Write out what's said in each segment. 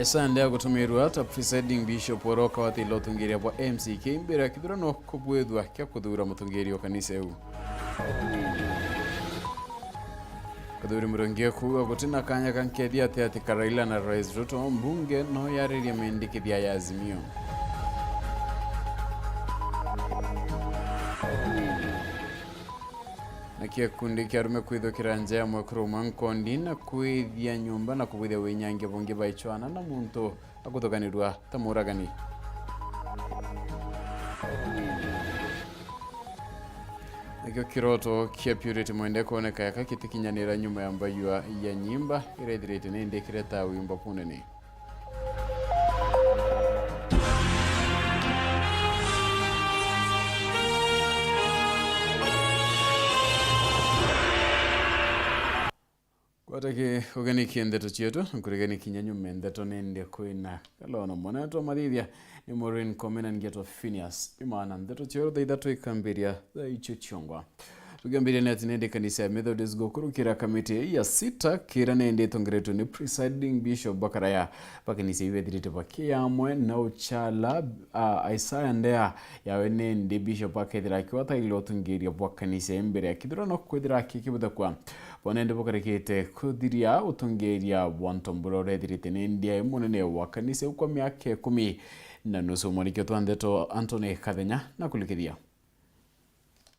Asante gutumirwa ta presiding bishop Woroka wa Thilo tungiria bwa MCK mbere kithurano kubwethwa kya kuthura mutungirio kanisa eu. Kathuri murongia kuwa gutina kanya kankethia ati Karaila na Rais Ruto mbunge no yariria mendikithia ya Azimio. Na kia kundi kia rume kwithukira njea mwekuruma nkondi na kwithia nyumba na kubwithia winyange bungi baichwana na muntu aguthukanirwa ta muragani. Nakio kiroto kia Purity mwende kuoneka yaka kitikinyanira nyuma ya mbayua ya nyimba irethirite nindikire ta wimba punene. Kwatake uganiki Nteto chietu nkurigani kinyanyume Nteto nende kwina kalono mwana mathithia ni Maureen Komena ngeto PHINEAS IMAANA Nteto chietu Ithatu ikambiria icho chongwa tugambiria nati nende kanisa ya Methodist gukurukira kamiti ya 6 kira nende tongeretu ni presiding bishop Bakaraya pakanisa iwethirite bakiyamwe na uchala Isaiah ndea yawe nende bishop akethira kiwata ilo tungiria bwa kanisa embere ya kithurano kwithira kikibudakwa bonende bokarekete kuthiria utungiria bwantomburo rethirite nende munene wa kanisa kwa miaka 10 na nusu mwanikio twa Nteto Anthony Kathenya na kulikithia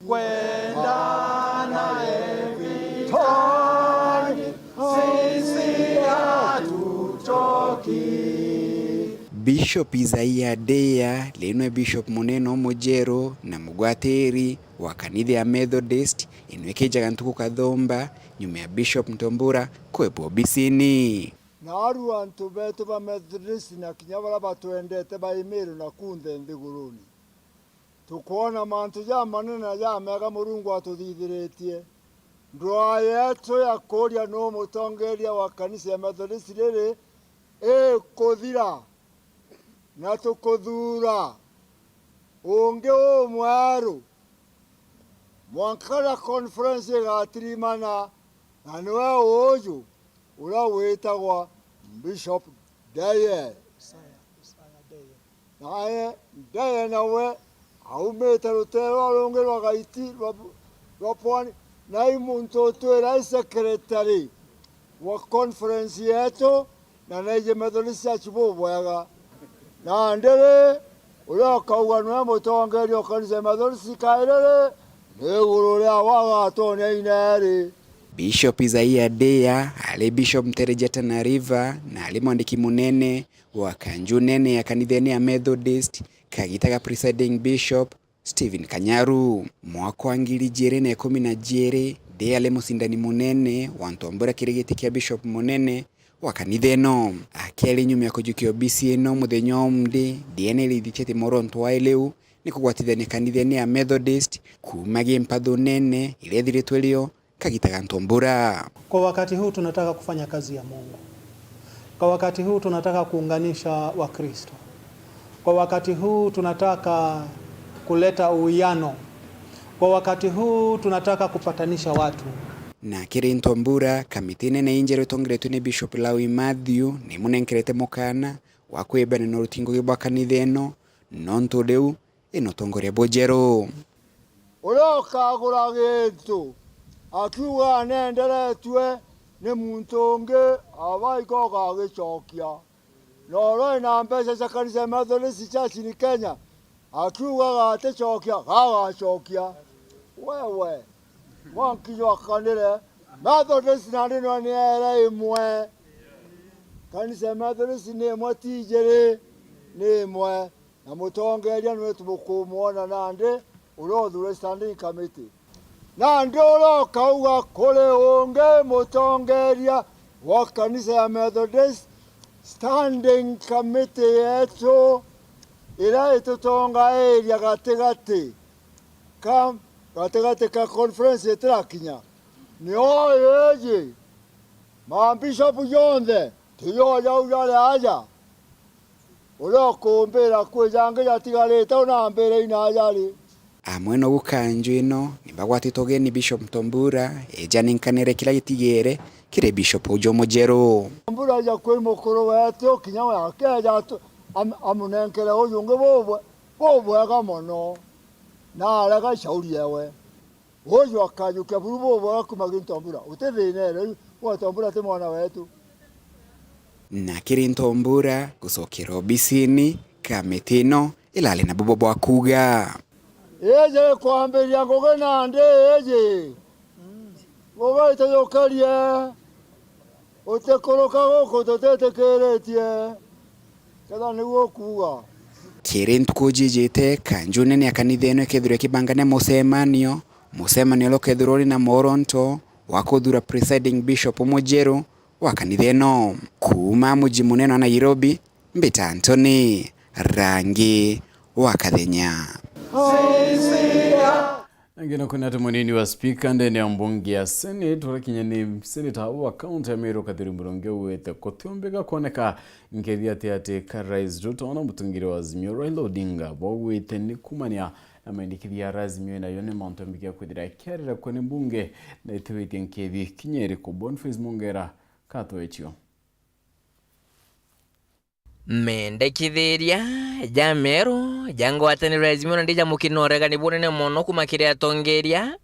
kwenda naye vitani, sisi hatuchoki. Bishop Isaiah Deya lenwe Bishop Muneno Mujero na Mugwateri wa kanitha ya Methodist inwekejaga ntuku kathomba nyuma ya Bishop Ntombura kwepo bisini. Na aru antu betu ba Methodist na kinyabara batuendete ba imiru na kunthe nthiguruni. Tukuona mantu ya manene ya mega Murungu atuthithiretie. Ndoa yetu ya kuria no mutongeria wa kanisa ya Methodist riri kuthira na tukuthura unge mwaru mwankara conference gatirimana na niwe uyu ura witagwa Bishop Deya Deya nawe aumete rutero rungi rwa gaiti rwa pwani na imuntu twira secretary wa conference yetu na neje Methodist ya chibubwega na ndere ura kauga no mutongerio kanisa Methodist kairere neguru ria wagatonya ineri. Bishop Isaiah Deya ale Bishop Mterejeta na River na ale mwandiki munene wa kanju nene ya kanitha ya Methodist kagitaga presiding bishop Stephen Kanyaru mwaka wa 2017 Deya ale musindani munene wa Ntombura kirigiti kia Bishop munene wa kanitha eno akeli nyuma ya kujukio BC eno muthenya omde Deya nilithichete moronto wa eleu ni kugwatithania kanitha ya Methodist kumagie mpatho nene irethiritwe lio kagitaga Ntombura. Kwa wakati huu tunataka kufanya kazi ya Mungu. Kwa wakati huu tunataka kuunganisha Wakristo. Kwa wakati huu tunataka kuleta uwiano. Kwa wakati huu tunataka kupatanisha watu. Na kiri Ntombura kamiti nene injero tongeretu ni Bishop Lawi Matthew ni munenkerete mokana wakwebana no rutingo gibwa kanitha eno nonto leu eno tongoria bojero. Uroka agura gitu akiuga nenderetwe ni muntu ungi abaiko gagicokia noro ina mbeca cia kanisa Methodist Church ni Kenya akiuga gaticokia gagacokia wewe mwankiyo kanire Methodist na ndino ni ere imwe kanisa Methodist ni imwe tijere ni imwe na mutongeria nwe tumukumwona nande urothure standing committee na ndoro kauga kule unge mutongeria wa kanisa ya Methodist standing committee yetu ila itutonga area gatigati ka conference yetirakinya ni oyeje mambishopu yonthe tiyoja ujale aja ulo kumbira kwejange yatigarite una mbere ina ajali amwe no gukanju ino nibagwatitwo geni Bishop Mtombura ejaninkanire kila gitigere kire Bishop Ojomojeru Mtombura aja kwi mukuru wetu kinyawa yakeja amunenkere uyunge bobwega mono na araga shauri yewe uyu akanyuke buru bobwega kumagi Mtombura utithinere wa Mtombura ti mwana wetu na kiri Mtombura gusokera obisini kametino ilali na bobo bwa kuga eje kwambiria ngogena ndi eje ngoga itayokarie utekoroka goko tutetekeretie kada niguo kuga kiri ntukujijite kanju nene akanitha ino ikethirwo kibangania musemanio lokethirwo na moronto wakuthura presiding Bishop Omojeru wa kanitha ino kuma muji munene wa Nairobi Mbita Anthony rangi wa Kathenya Ngino kuna tumunini wa speaker ndene ya mbunge ya Senate warakinya ni senator wa county ya Meru Kathiri Muronge uwete kotiombega kuoneka ngeria ate ka Rais Ruto ona mutungire wa Azimio Raila Odinga bogwite ni kumania na maindikithia Azimio na yone montombikia kwithira kerera kone mbunge na itiwite nkethi kinyeri ku Boniface Mungera katwechio mendekithiria ja Meru jangwatanira Azimio na ndija mukinorega ni bunene mono kumakire atongeria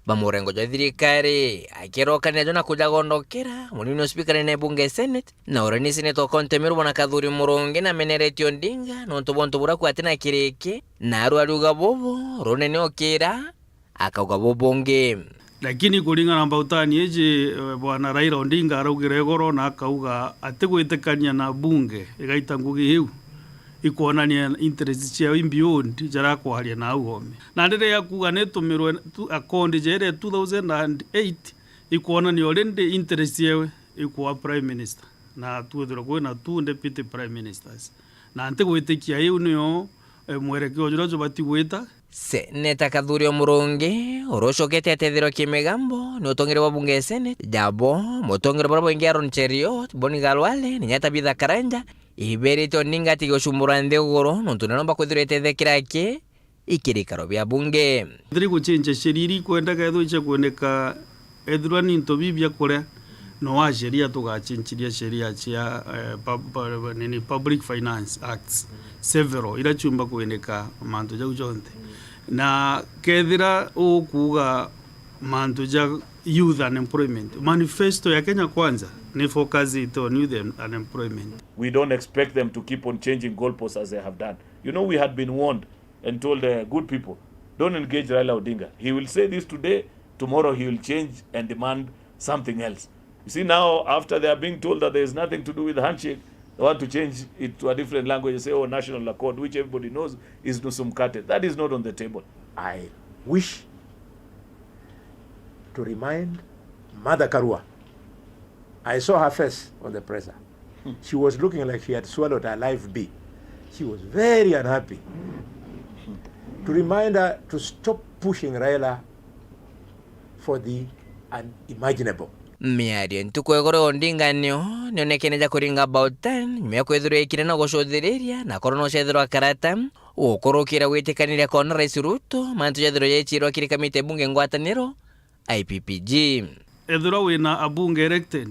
bamurengo ja thirikari akirokania jona kuja gondokera munini speaker ne bunge Senate na urani Senator Kontemeru bona Kathuri Muronge na Menereti Odinga no ntobonto bura kwatina kireke na aruga bobo ronene okira akauga bobonge lakini kulingana na bautani eje bwana Raila Odinga araugire goro na akauga ategwitekania na bunge igaita ngugi hiu ikuonania interest cia imbiundi jara kwaria na ugome na ndire yakuga netumirwe akondi jere 2008 ikuonania already interest yewe ikuwa prime minister na tuthira kwina tu deputy prime ministers na ntegwitikia hiu niyo mwerekeo jura bati gwita Seneta Kathuri Muronge uroshokete atethiro kimigambo ni utongere wa bunge Senate jabo mutongere bora ingia Ron Cheriot Boni Galwale ni nyata bitha karanja iberete Odinga tigoshumura ndegoro no tunanomba kwithirete thekirake ikirikaro bya bunge ndiri guchinja sheriri kwenda kaitho icha kuoneka ethurani ntobibia kure no wa sheria tugachinchiria sheria cia Public Finance Acts several ila chumba kuoneka manto ja ujonte na kethira ukuga manto ja youth unemployment manifesto ya Kenya Kwanza ni focus it on youth unemployment. We don't expect them to keep on changing goalposts as they have done. You know, we had been warned and told good people, don't engage Raila Odinga. He will say this today, tomorrow he will change and demand something else. You see now, after they are being told that there is nothing to do with the handshake, they want to change it to a different language and say, oh, national accord, which everybody knows is Nusumkate. That is not on the table. I wish to remind Mother Karua. I saw her face on the presser. She was looking like she had swallowed a live bee. She was very unhappy. To remind her to stop pushing Raila for the unimaginable. miario ntukwegoro Odinga nio nionekeneja kuringa about 10 nyuma kwethirwa ikire na gucuthiriria na korwo no cethirwa karata ukurukira gwitikanira kona Rais Ruto mantu jethirwa yechirwa kirikamite bunge ngwataniro IPPG ethirwa wina abunge elected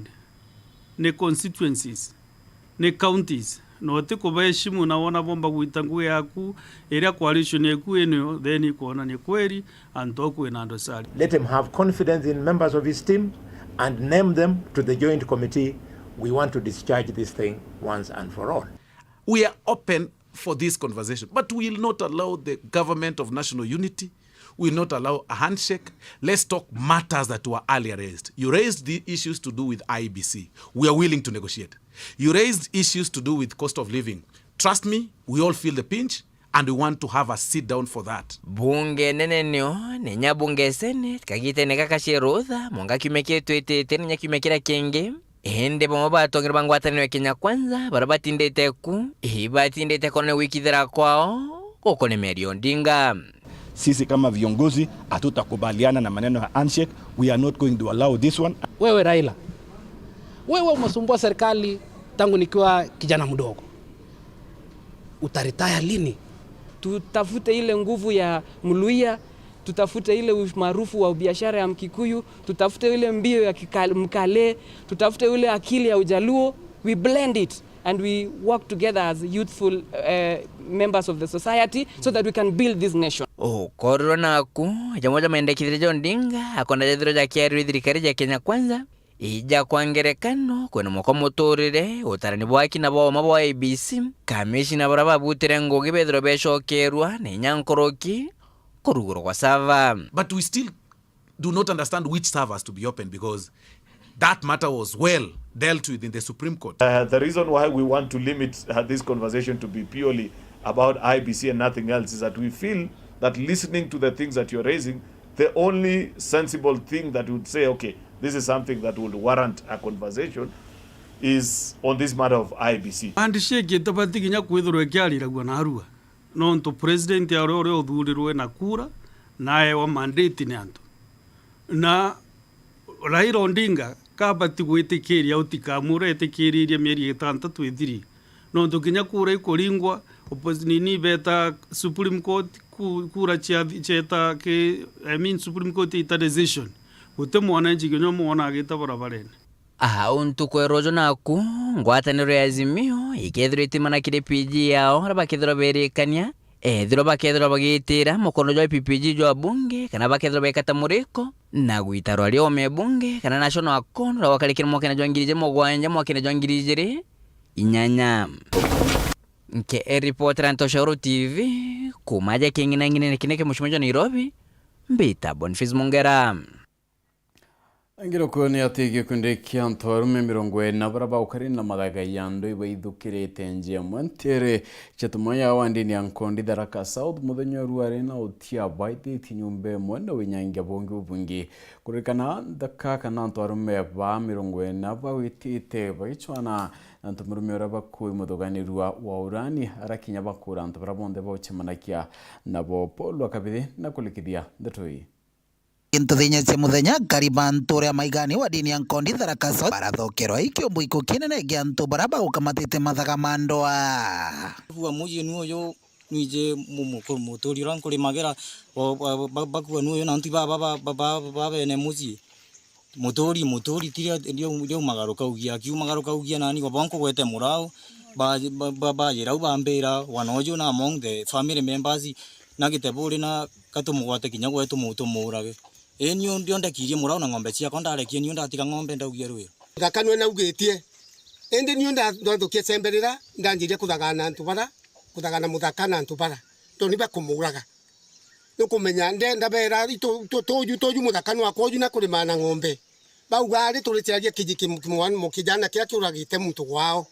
ni constituencies ni counties no tikubeshimu na wona bomba gwita nguye yaku iria coalition yaku enio then ikuona ni kweli antoku ina ndosari. Let him have confidence in members of his team and name them to the joint committee. We want to discharge this thing once and for all. We are open for this conversation, but we will not allow the government of national unity. We will not allow a handshake. Let's talk matters that were earlier raised. You raised the issues to do with IBC. We are willing to negotiate. You raised issues to do with cost of living. Trust me, we all feel the pinch, and we want to have a sit down for that. Bunge nene nio, nenya bunge Senate, kagite neka kashirudha, monga kimekire tuitete, nenya kimekira kenge. Hende pamoba atongera bangwataniro Kenya Kwanza, barabati ndete ku, hibati ndete kone wiki dhira kwao, kukone Merio Odinga. Sisi kama viongozi hatutakubaliana na maneno ya handshake. We are not going to allow this one. Wewe Raila, wewe umesumbua serikali tangu nikiwa kijana mdogo. Utaritaya lini? tutafute ile nguvu ya Mluya, tutafute ile umaarufu wa biashara ya Mkikuyu, tutafute ile mbio ya Mkale, tutafute ile akili ya Ujaluo. We blend it and we work together as youthful members of the society so that we can build this nation. Korwo naku jamoja maendekithire John Dinga akona jethiro ja kiari thirikari ja Kenya Kwanza ija kwa ngerekano kwena moko muturire utarani bwaki na boma bwa ABC kamishina baraba butire ngugi bethiro becokerwa ni nyankoroki kuruguru kwa sava. But we still do not understand which servers to be open because that matter was well dealt with in the Supreme Court. The reason why we want to limit this conversation to be purely about IBC and nothing else is that we feel that listening to the things that you're raising, the only sensible thing that would say, okay, this is something that would warrant a conversation is on this matter of IBC. And shake tabati kinya kwithurwe kyaliragwa na Arua. No to president ya ore uthurirwe na kura nae wa mandate ni antu. Na Raila Odinga kabati gwitikiria utikamure etikiririe mieri 6 ithiri. No to kinya kura ikoringwa opposition beta Supreme Court kura cheta ke Supreme Court ita decision. Ute mwananchi kinyo mwana agita barabarene. Untu kwerojo naku ngwataniro ya Azimio ikethiro itimana kire PG yao rabakethiro berekania ethiro bakethiro bagitira mukono jwa PPG jwa bunge kana bakethiro bekata muriko na guitarwa ali ome bunge kana national account rawakalekira mwaka jwa ngirije mogwanja mwaka jwa ngirije inyanya nke reporter Ntoshauro TV kumaja kingina ngine kineke mushimajo Nairobi mbita Boniface Mongera. Angiro kone atege kunde kyantorume 40 baraba ukari na madaga yando ibaidukirete nje mwantere chatumoya wandi ni ankondi daraka South mudenyo ruare na utia baite tinyumbe mwenda wenyange bongi ubungi kurikana daka kana antorume ba 40 ba witite baichwana antomurume raba ku imodogani ruwa wa urani arakinya bakura antobarabonde bochemanakia nabo polo akabide na kulikidia ndetoi Into thinya cia muthenya karibantu ria maigani wa dini ya Nkondi Tharaka South barathokerwa ikiombo iko kinene gia antu baraba ukamatite mathaga mandoa bua muji nuyo nije muturi rankuri magera bakua nuyo nanti baba bene muji muturi tiria ndio magaruka ugia nani kwa banko gwete murao ba yerau bambera wanojo na among the family members na giteburi na katumugwate kinya gwetu mutumurage enyo ndio ndakirie murao na ng'ombe cia kondarekie nio ndatiga ng'ombe ndaugia rwiro gakanwe na ugetie ende nio ndathukie semberera ndanjirie kuthagana ntubara kuthagana muthakana ntubara to niba kumuraga nukumenya ndabera toju muthakano akoju na kurimana ng'ombe baugari tulitiagia kijiki mukijana kia kiuragite muntu gwao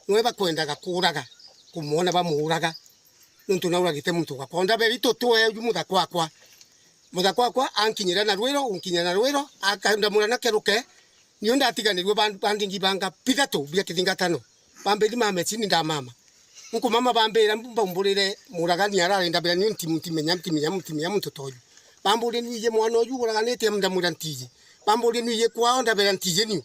nweba kwendaga kuraga kumuona bamuraga nuntu nauragite muntu gakonda berito tuwe muthakwa ankinyira na rwiro unkinya na rwiro akanda murana keruke nio ndatiganirwe bandingi banga pithatu bia kithingatano bambeli mama chini nda mama nku mama bambera mbamburire muragani arare ndabera nio ntimenya muntu toju bambure niye mwana oju uraganete mndamura ntije bambure niye kwao ndabera ntije ni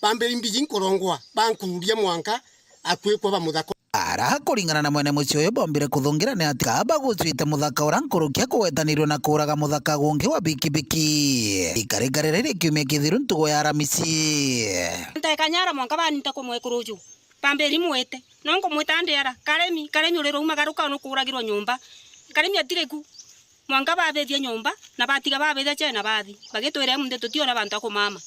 bambeli mbiji nkorongwa bankururia mwanka akwekwa bamuthako araha kuringana na mwene mucio uyu bombire kuthungira ni ati kaba gutwite muthaka urankurukia kuwetanirwo na kuraga muthaka gungi wa bikibiki ikarigarira iri kiumia kithiru ntugo ya aramisi ntekanyara mwanka banita kumwekuruju bamberi mwete nongo mwitandera karemi uri ruma garuka no kuragirwa nyumba karemi atireku mwanka babethia nyumba na batiga babethia chena bathi bagitwire Nteto tiona bantu akumama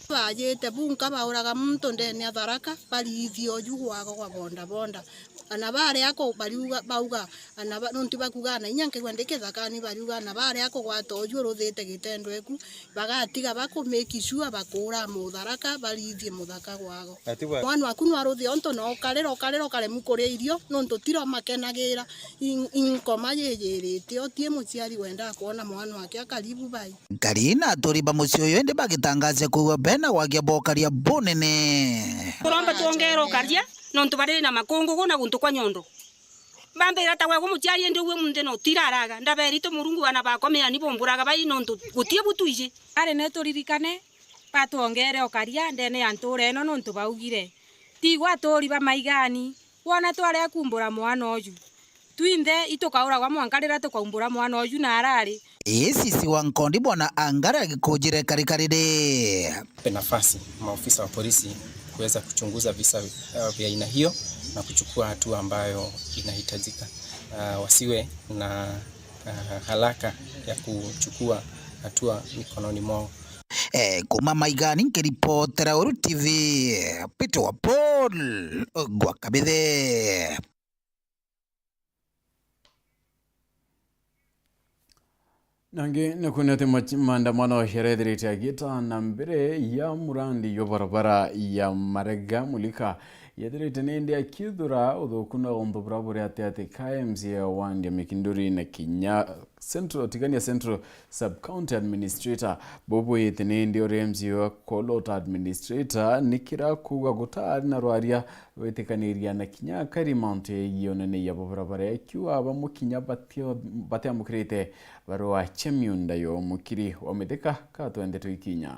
bajete bunka bauraga muntu ndene Tharaka balithio jugwago kwa bonda ana bare ako baliuga bauga ana nunti bakugana inyanke gwandike thakani baliuga na bare ako gwatoju ruthite gitendo eku bagatiga bakumeki sure bakura Tharaka balithie muthaka gwago mwana waku no aruthi onto no kalero kale mukuria irio nuntu tiro makenagira inkoma yeyerete otie muciari wenda kuona mwana wake akaribu bai Karina toriba mucio uyu ndi bagitangaze kuwa bena wagia bokaria bonene kuromba tuongero karia nontu bari na makungu na guntu kwa nyondo bambera tawe gumuciari ndi uwe munde no tiraraga ndaberito murungu wana bakomea ni bomburaga bai nontu gutie butuije ari ne turirikane batuongere okaria ndene anture no nontu baugire tigwa tori ba maigani wona tware kumbura mwana oju twinde itukaura kwa mwankarira tukaumbura mwana oyu na arari ACC wa Nkondi Bwana Angara agikujire karikarire nafasi maofisa wa polisi kuweza kuchunguza visa vya aina hiyo na kuchukua hatua ambayo inahitajika. Wasiwe na haraka ya kuchukua hatua mikononi mwao. Kuma Maigani nikiripotera Weru TV Peter wa Paul Gwakabithe. Nange nakunete maandamano sherehe ya gita na mbere ya murandi yo barabara ya Marega mulika yadirite nende akidura udhukuna ombobra bure ate KMZ wandi mikinduri na Kinya Central Tigania Central Sub County Administrator bobo yetenende oremzi Kolota Administrator nikira kuga gutari na rwaria wetekaniria na Kinya Karimante yonene ya barabara yakiwa abamukinya batya mukrete barwa chemyunda yo mukiri wamedeka katwende tuikinya.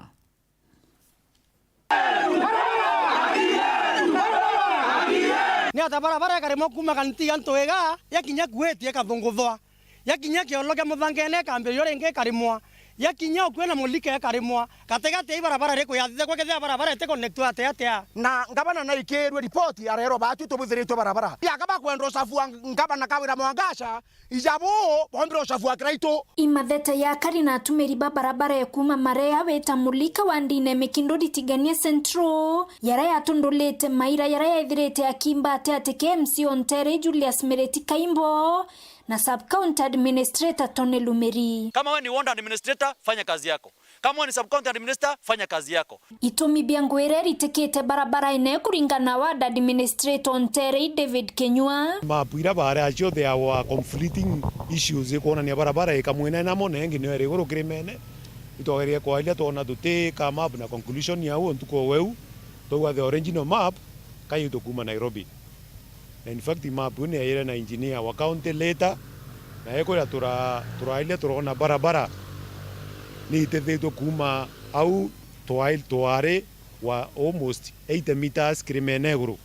Ni atabarabara karimo kuma kanti antoega yakinya kuetie kathunguthwa yakinya kioloke muthangene kambe yorenge karimwa yakinya kwena mulike karimwa kategate ibarabara reko yathite kwa kethe barabara ite connect ate na ngabana na ikerwe report arero batu tubuthiritwe barabara yakaba kwendro safu ngabana kawira mwangasha ijabo bombro safu akraito imathete ya karina atumiri barabara ya kuma Marea weta mulika wandine mikindori Tigania Central yara yatundulete maira yara yaithirete akimba ate KMC Ontere Julius Mereti Kaimbo na Sub-County Administrator Tone Lumeri. Kama wewe ni ward administrator, fanya kazi yako. Kama wewe ni Sub-County Administrator, fanya kazi yako. Itumi biangwere itekete barabara ine kuringana ward administrator Ontere David Kenywa. Mapwira bara acho there were conflicting issues kuona ni barabara ikamwena na monengi ni rigoro krimene. Itogeria kwa ile tona tuti kama map na conclusion ya huo ntuko weu. Towa the original map kayo tukuma Nairobi. In fact map ni ile na engineer wa county later na yeko ya tura ile turona barabara ni tetheto kuma au toare wa almost 8 meters krimenegro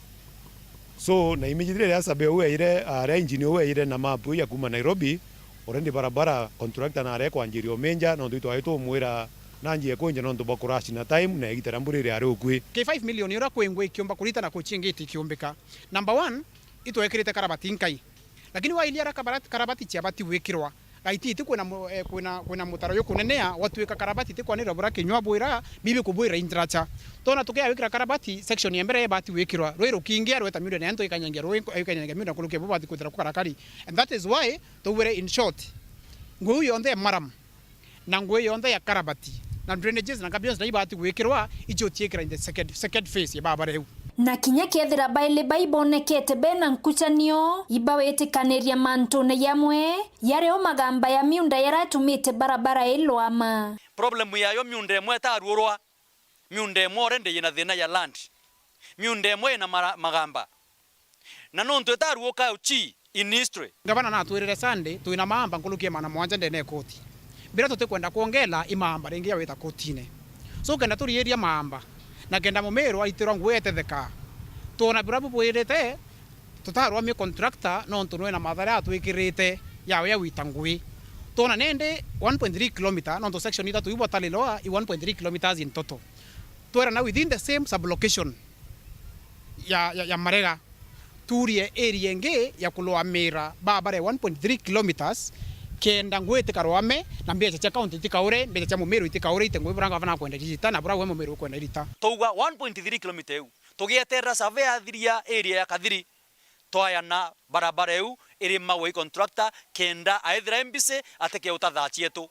so na immediately ya sabe we ile ara engineer we ile na map ya kuma Nairobi orende barabara contractor na areko anjirio menja no ndito aito mwera nanji ekonje no ndo kurashi na time na igitaramburire ari ukwi K5 million yora kwengwe kiomba kulita na kuchingiti kiombeka number 1 ito ekirite karabati nkai lakini wa iliara karabati chiabati wekirwa gaiti iti kwena mutaro yo kunenea watu eka karabati iti kwanira bura Kenywa bwira bibi kubwira intracha tona tukea wekira karabati section ya mbere bati wekirwa roiro kingia rweta miundo nento ikanyangia roiko ikanyangia miundo kuluke bobati kutira kukarakari and that is why to were in short ngwe yonde maram na ngwe yonde ya karabati na drainages na kabions na ibati wekirwa icho tiekira in the second phase ya babare hu na kinya kethira baile baibonekete bena nkuchanio ibawete kaneria mantone yamwe yareo magamba ya miunda yaratumite barabara ilwama problem ya yo miunde mwe tarurwa miunde more nde yina thina ya land miunde mwe na magamba na nonto taruo ka uchi in history gavana na tuirire Sunday tuina maamba nkulukie mana mwanja ndene koti bila tutekwenda kuongela imaamba ringi ya weta kotine so kenda turieria maamba na kenda momero aitiro ngwete theka tona birabu bwirete tutarwa mi contractor no ntunwe na mathara atwikirite yawe ya witangui tona nende 1.3 km no to section Ithatu ibo taliloa 1.3 km in total twera na within the same sublocation ya Marega turie area nge ya kuloa mera babare 1.3 km kenda ngwete karwame na mbia cha county tikaure mbia cha momero tikaure itengwe buranga vana kwenda digita na bura we momero kwenda rita towa 1.3 km eu tugieterra save athiria area ya Kathiri toya na barabara eu iri mawe contractor kenda aithira mbise ateke utathaachietu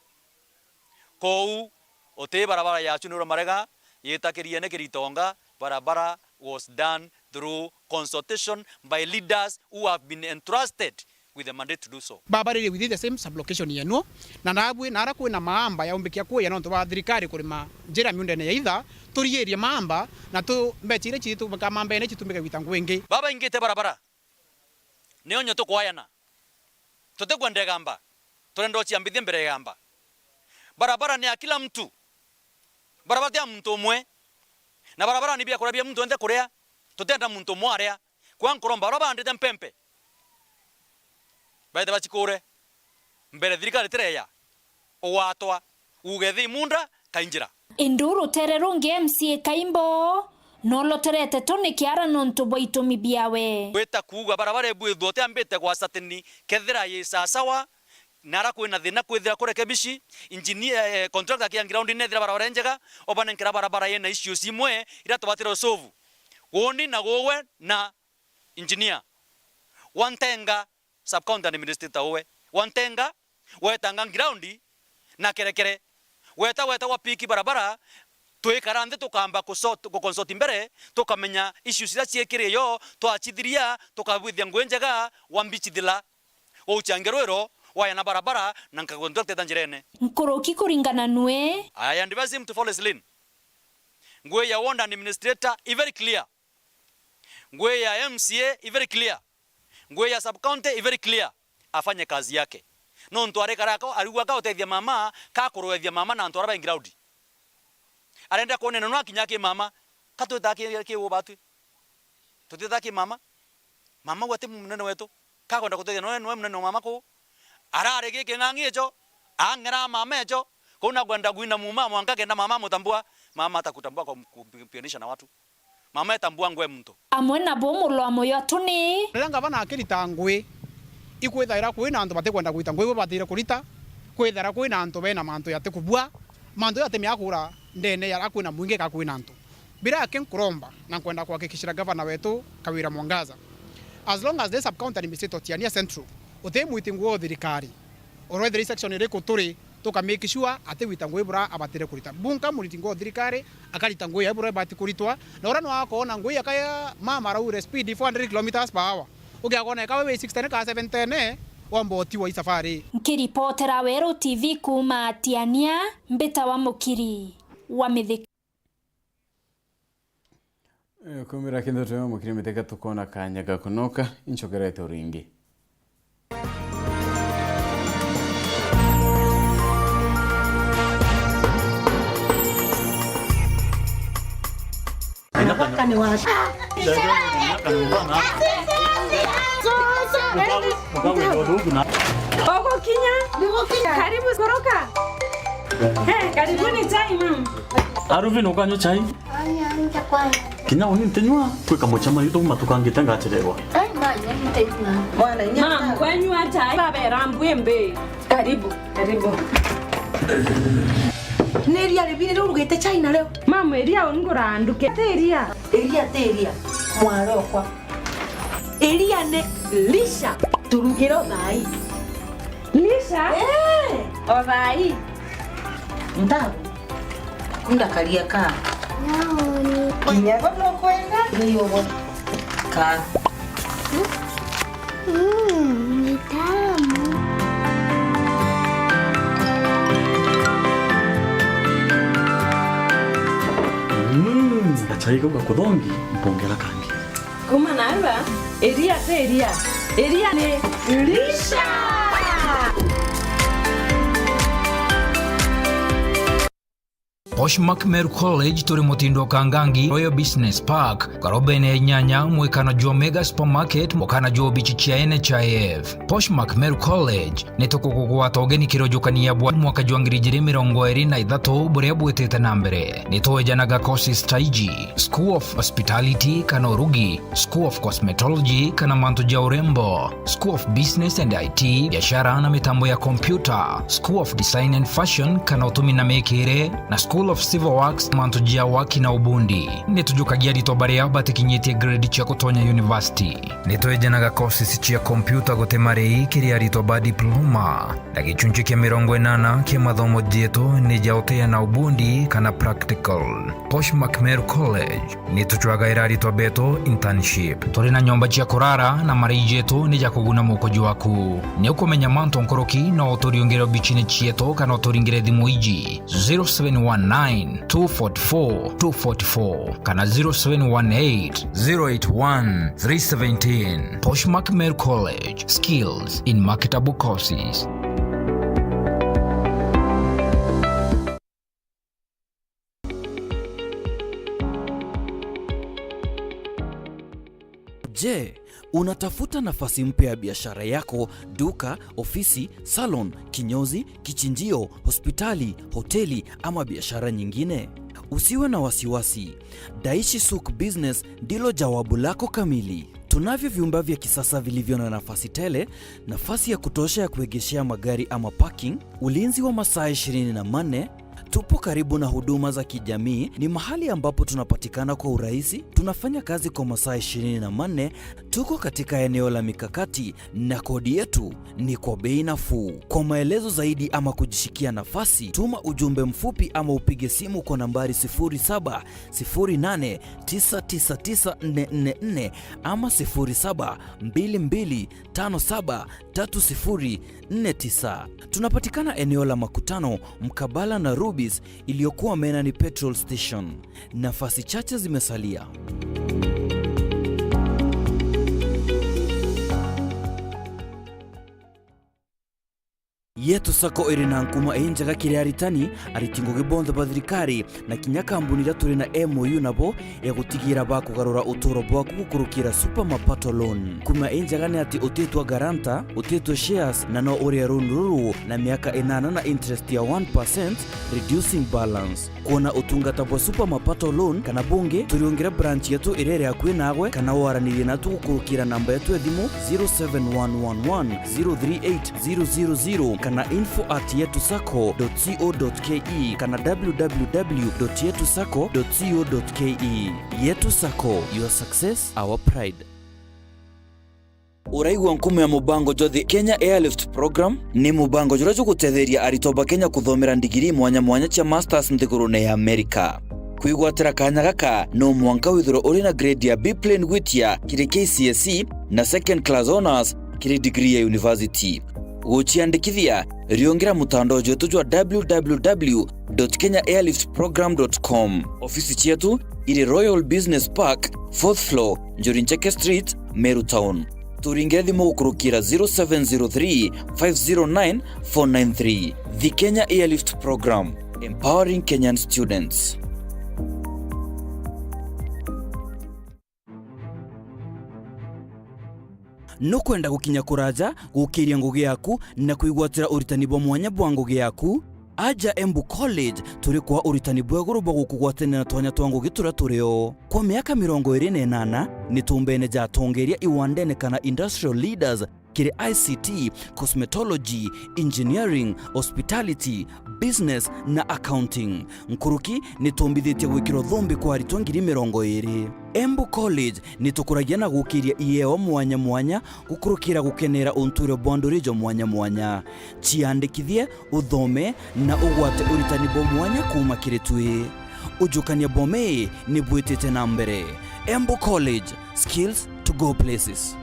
kou ote barabara ya chunuro Marega yetakirie ne kiritonga barabara was done through consultation by leaders who have been entrusted with the mandate to do so. Babare within the same sublocation yenu na nabwe nara kwina maamba ya umbekia kwa ya nonto ba thirikari kurima njira miunde ne yaitha turierie maamba na tu mbechire chitu kama mbene chitumika witangu wengi baba ingite barabara ne onyo to kwayana tote kwende gamba turendo chiambithie mbere gamba barabara ni ya kila mtu barabara ya mtu mwe na barabara ni bia kurabia mtu ende kurea tutenda mtu mwarea kwa nkoromba roba ndete mpempe baite bachikure mbere thirikari tireya owatwa ugethi munda kainjira induru terero MCA Kaimbo no loterete tone kiara nonto boitumi biawe weta kuga barabara bwitho te ambite kwa satini kethira yisasawa nara kwina thina kwithira kurekebishi engineer contractor kia ground nethira barabara njega obana nkira barabara yena issues imwe ira tubatira solve wondi na gowe na engineer wantenga subcounty administrator owe wantenga wetanga ground na kerekere weta wapiki barabara tuikarande tukamba consult mbere tukamenya issues ira ciekire yo twachithiria tukabwithia ngwenjega wambichithila ouchangerwero waya na barabara na nkakontracte tanjirene nkoroki kuringana nwe I advise him to follow his lane. Ngwe ya ward administrator is very clear. Ngwe ya MCA is very clear. Ngwe ya subcounty is very clear. Afanye kazi yake. No ntware karako aliwa ka utethia mama ka kurwethia mama na ntwara ba ground. Arenda kuone no akinyake mama katutake ke ubatu. Tutitake mama. Mama wate munene wetu. Ka kwenda kutethia no munene mama ko. Arare gike ngangi echo. Angera mama echo. Kuna kwenda kuina muma mwanga kenda mama mutambua. Mama atakutambua kwa kupianisha na watu. Mama etambua ngwe mtu. Amwe na bomulo amoyo atuni. Nanga bana akirita ngwe. Ikwithaira kwina antu bate kwenda gwita ngwe batire kurita. Kwithara kwina antu bena mantu yate kubua. Mantu yate miakura ndene yara kwina mwinge ka kwina antu. Bila yake nkuromba na kwenda kuhakikishira gavana wetu Kawira Mwangaza. As long as the sub-county administrator Tiania Central utemwiti ngwe thirikari. Orwetheri section ire kuturi toka make sure ate witangwe bura abatire kurita bunka muritingo thirikari akarita ngwe ya bura bati kuritwa na ora no akona ngwe yakaya mama raure speed 400 km/h ugiakona ka we 60 ka 70 wamboti wa safari nkiripotera Weru TV kuma Tiania mbeta wa mukiri wa mithika kumira kindu twa mukiri mithika tukona kanya gakunoka inchokerete uringi Wakani wa Ogo kinya karibu koroka karibuni chai mama Aruvi no kanyo chai kinya uni ntenywa kweka mochama yuto matukangite ngacherewa mama kwenywa chai baba rambwembe karibu Neria ribini leo ugete chai na leo mama eria unguranduke teria mwaro kwa eria ne lisha turugiro nai lisha orai ndago kunda kalia ka naoni kinyego no kwenda niyo ka ni tamu chai ko kudongi mpongera kangi kuma nalwa eria ne lisha Poshmark Meru College turi mutindo kangangi Royal Business Park karobene nyanya mwekano jo Mega Supermarket mukana jo bichichia NHIF. Poshmark Meru College nitokugwa togeni kirojukania bwa mwaka jwangirije 2023 buria bwetete na mbere nitowejanaga courses taiji School of Hospitality kana Urugi, School of Cosmetology kana manto ja urembo, School of Business and IT biashara na mitambo ya computer, School of Design and Fashion kana utumi na mekire na School of Civil Works manto jia waki na ubundi nitujukagia ritobaria batikinyetie grade chia kutonya university nitoejanaga courses chia computer gotemarei kiria ritoba diploma na gichunchi kia 80 kia mathomo jietu ni jaotea na ubundi kana practical. Poshmark Meru College nituchwaga rito beto internship turi na nyomba chia kurara na marei jetu ni jakuguna mukoji waku ni ukomenya manto nkoroki na otoriongero bichine chieto kana otoringire thimu iji 0719-244-244 kana 0718-081-317. Poshmark Meru College, skills in marketable courses. Je, unatafuta nafasi mpya ya biashara yako, duka, ofisi, salon, kinyozi, kichinjio, hospitali, hoteli ama biashara nyingine? Usiwe na wasiwasi. Daishi Souk Business ndilo jawabu lako kamili. Tunavyo vyumba vya kisasa vilivyo na nafasi tele, nafasi ya kutosha ya kuegeshea magari ama parking, ulinzi wa masaa 24. Tupo karibu na huduma za kijamii. Ni mahali ambapo tunapatikana kwa urahisi. Tunafanya kazi kwa masaa 24. Tuko katika eneo la mikakati na kodi yetu ni kwa bei nafuu. Kwa maelezo zaidi ama kujishikia nafasi, tuma ujumbe mfupi ama upige simu kwa nambari 0708999444 ama 0722573049. Tunapatikana eneo la makutano mkabala na Rubis iliyokuwa Menani Petrol Station. Nafasi chache zimesalia. Yetu sako irina nkuma enjaga kire aritani aritingo gibonda bathirikari na kinya kambuni ira turi na MOU nabo ya gutigira bakugarura uturo bwaku gukurukira super mapato loan. Kuma enjaga ni ati utetwa garanta, utetwa shares na no uri ruru na miaka 8 na interest ya 1% reducing balance. Kuona utungata bwa super mapato loan kana bunge turiongera branch yetu irere akwe nagwe kana waranire natu gukurukira namba yetu ya thimu 0711038000 kana info@yetusako.co.ke kana www.yetusako.co.ke. Yetu Sako, your success, our pride. Uraigwa nkume ya mubango jothi Kenya Airlift Program ni mubango jurajo gutetheria aritoba Kenya kuthomera ndigiri mwanya cia masters nthigurune ya Amerika. Kuigwatira kanya gaka no mwanka withiro uri na grade ya B plane gwitia kiri KCSE na second class honors kiri degree ya university. Uchiandikithia riongera mutandao wetu jwa www.kenyaairliftprogram.com. Ofisi chetu iri Royal Business Park 4th floor Njorincheke Street, Meru Town. Turingire thimu gukurukira 0703-509-493. The Kenya Airlift Program, empowering Kenyan students. No kwenda gukinya kuraja gukiria ngugi yaku na kuigwatira uritani bwa mwanya bwa ngugi yaku, aja Embu College turi kwa uritani bwa guru bwa gukugwatana na twanya twa ngugi turaturiyo. Kwa miaka 28 ni tumbene ja tongeria iwandene kana industrial leaders kiri ICT, cosmetology, engineering, hospitality, business na accounting. Nkuruki ni tumbithitie gwikiro thumbi kwa aritwa 20. Embu College ni tukuragia na gukiria ieo mwanya gukurukira gukenera unture bwandurijo mwanya. Chiandikithie, uthome na ugwate uritani bo mwanya kuma kiritwi. Ujukania bome ni bwitete na mbere. Embu College, skills to go places.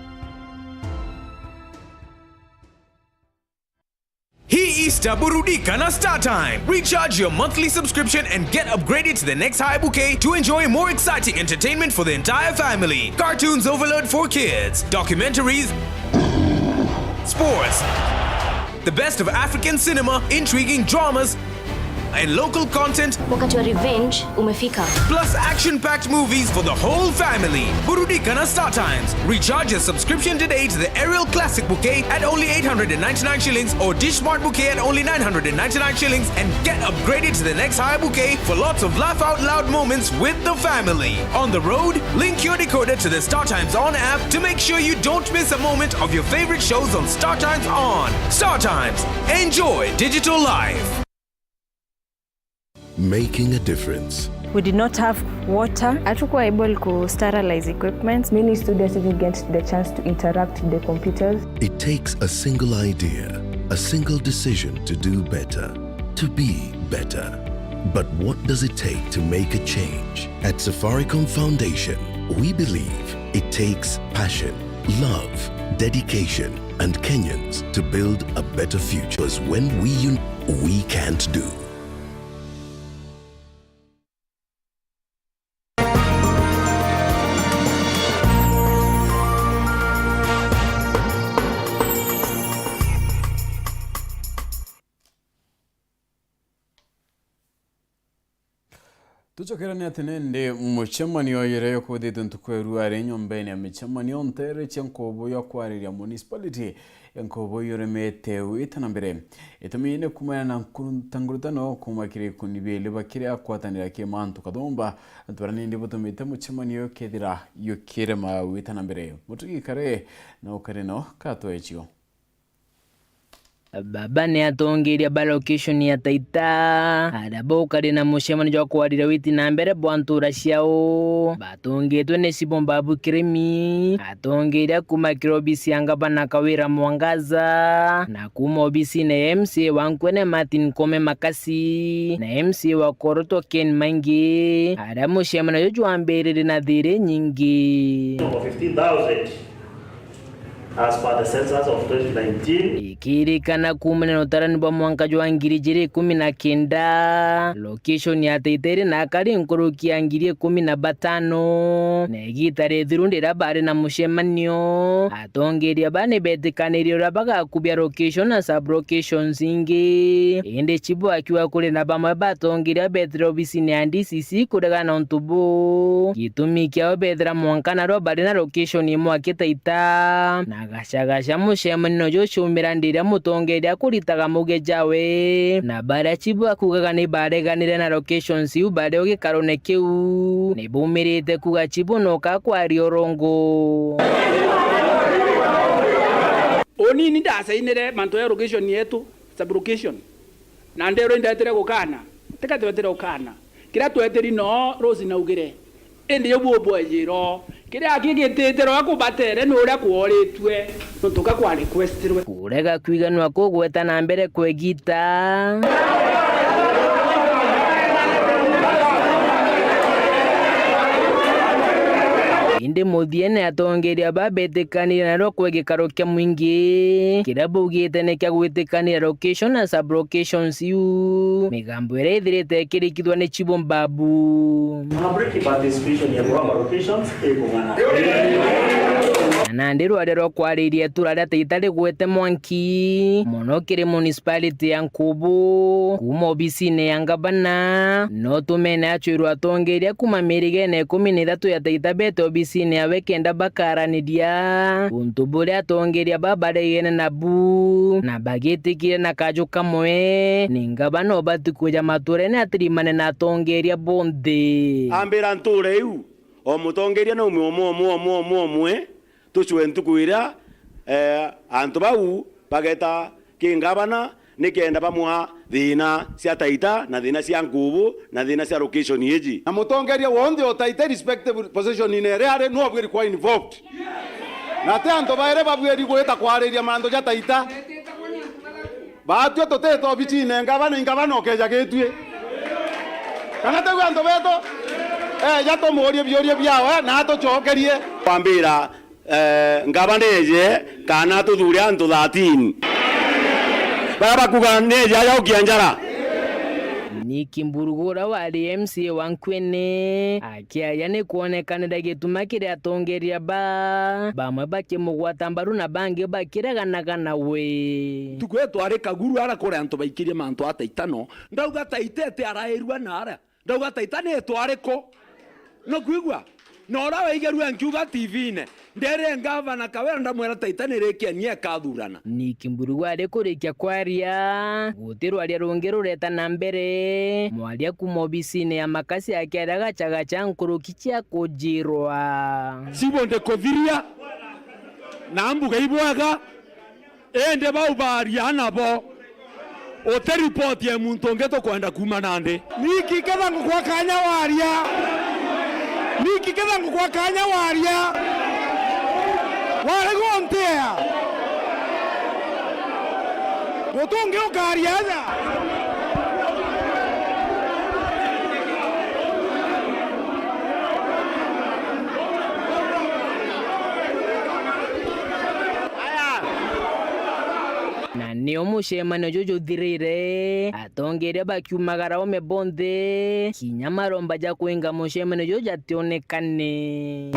Hii Easter burudika na StarTime. Recharge your monthly subscription and get upgraded to the next high bouquet to enjoy more exciting entertainment for the entire family. Cartoons overload for kids, documentaries, sports, the best of African cinema, intriguing dramas, and local content. Wakati wa revenge umefika. Plus action-packed movies for the whole family. Burudika na StarTimes. Recharge your subscription today to the Aerial Classic Bouquet at only 899 shillings or Dish Smart Bouquet at only 999 shillings and get upgraded to the next high bouquet for lots of laugh out loud moments with the family. On the road, link your decoder to the StarTimes On app to make sure you don't miss a moment of your favorite shows on StarTimes On. StarTimes. Enjoy digital life. Making a difference. We did not have water. Hatukuwa able to sterilize equipment. Many students didn't get the chance to interact with the computers. It takes a single idea, a single decision to do better, to be better. But what does it take to make a change? At Safaricom Foundation, we believe it takes passion, love, dedication, and Kenyans to build a better future. Because when we can't do. tuchokerania tinende muchemanio yereyo kuthite ntukweru ari nyombeni ya michemanio ntere chenkobo ya kwariria municipality enkobo yoremete witana mbere itumine kumana na tangurutano kumakire kunibele bakire akwatanira ke mantu kadomba ntwarani ndi butumite muchemanio kedira yokirema witana mbere mutugi kare na ukareno katoechio baba ne atongeria ba location ya Thaa araboka na mushemani jwa kwarira witi na mbere bwantura ciao batongetwe ne sibombabu kremi atongeria kuma kirobisi anga bana kawira mwangaza na kuma obisi ne MC wankwene Martin Kome Makasi na MC wa Koroto Ken Mangi ara mushemani jwa mbere na dire nyingi 15,000 as per the census of 2019. Ikirikana kumene notarani bwa mwanka jwa ngiri jiri 19 location ya Thaa na akari nkoroki ya ngiri 15 na igitare thirundira bare na mushemanio atongeria bane betikanirio rabaga kubya location na sub locations ingi ende chibu akiwa kule na bamwe batongeria betro bisini andi sisi kurega na ntubu gitumi kya bedra mwanka na ro bare na location imwe akitaita na gashagasha mushemano jo shumirandira mutongeria kuritaga muge jawe na bara chibu akugaga ni bareganire na locations yu bare ogikarone kiu ni bumirite kuga chibu no kakwari orongo oni ni ndasa inere manto ya location yetu sub location na ndero ndatere gukana teka twetere gukana kira tweteri no rose na ugire ende yo bwo jiro kire akigitetero akubatere nuria kuoritwe nutuka kwa requestirwe kurega kwiganwa ko gweta na mbere kwegita inde muthiene atongeria babetekanira na ro kwegikaro kya mwingi kirabu ugitene kya gwitikania location na sub locations yu migambo ire ithirite kirikithwa ni chibombabu Public participation ya locations ekungana na ndiru arero kwariria turare Thaa gwete mwanki mono kiri municipality ya Nkubu kuma obisine ya ngabana no tumene achirwa atongeria kuma mirigene 13 ya Thaa bete obisine ya wekenda bakaranidia untuburi atongeria babaregene na bu na bagetikire na kaju kamwe ningabana obatukuja maturene atirimane na atongeria bonde ambira nture iu o mutongeria no mwe tuchwe ntukwira antu bau bageta kingabana nikenda bamwa thina cia Thaa na thina cia Nkubu na thina cia location yeji na mutongeria wonde o Thaa respectable position ine reare no bwiri kwa involved na te antu baire babwiri gwita kwariria mandu ja Thaa batyo toteto bichine ngabana okeja getwie kana te antu beto ya to morie biorie biao na to chokerie kwambira ngabaneje kana tuthure antu 13 baba kuga neje ya ukianjara Nikimburugura wali MC wankwene akiaya ni kuonekanira gituma kiri atongeria bamwe bakimugwata mbaru na bangi bakireganaga nawe tukwe twari kaguru ara kore antu baikirie mantu ataitano ndauga Thaa arairwa nara ndauga Thaa ne twariko no kwigwa nora waigerwa nkiuga TV-ne ndere ngavana kawera ndamwera Thaa nerekia nie kathurana Nikimburugwa ari kurikia kwaria gutirwa aria rungi rureta na mbere mwaria kuma obisine ya Makasi akiaraga chagacha nkuruki cia kujirwa sibonde kothiria na mbuga ibwaga ende baubaria nabo ote report ya muntu ngeto kwenda kuma nande niki ketha ngukwa kanya waria wale gontea gotunge ukariaza na nio mushemano jojo thirire atongeria bakiumagara ome bonde kinya maromba ja kuinga mushemano jojo ationekane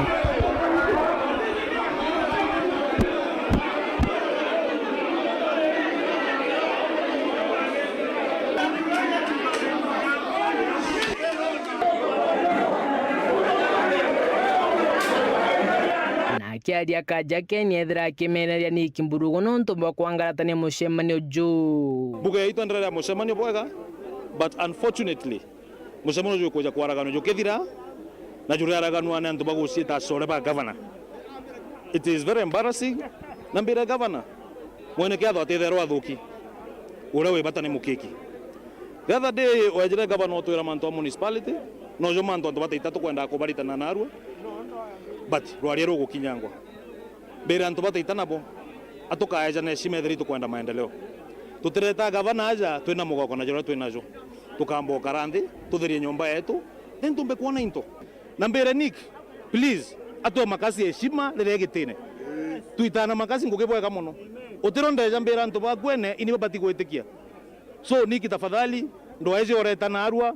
akiaria kaja Kenya ethira kimeneria ni kimburugo no ntumba kwangaratania mucemanio juu buge itu ndara mucemanio bwega but unfortunately mucemanio juu kuja kwaragano juu kethira na juu aragano ane ntumba gucita sore ba governor. It is very embarrassing na mbira governor mwene kiatho atethero athuki ura we batane mukeki. The other day wajire governor to manto municipality no jo manto ndo Ithatu kwenda kubaritana na Arua but rwariero gukinyangwa mbira ndo bataitana bo atoka aja na heshima thiri kwenda maendeleo tutireta governor aja twina mugoko na jora twina jo tukambo karandi tuthirie nyumba yetu then tumbe kuona into na mbere Nick please atwa makasi heshima rere gitine tuitana makasi ngukebweka muno utironda ja mbira ndo bagwene ini babati gwitikia so Nick tafadhali ndo aje oretana Arua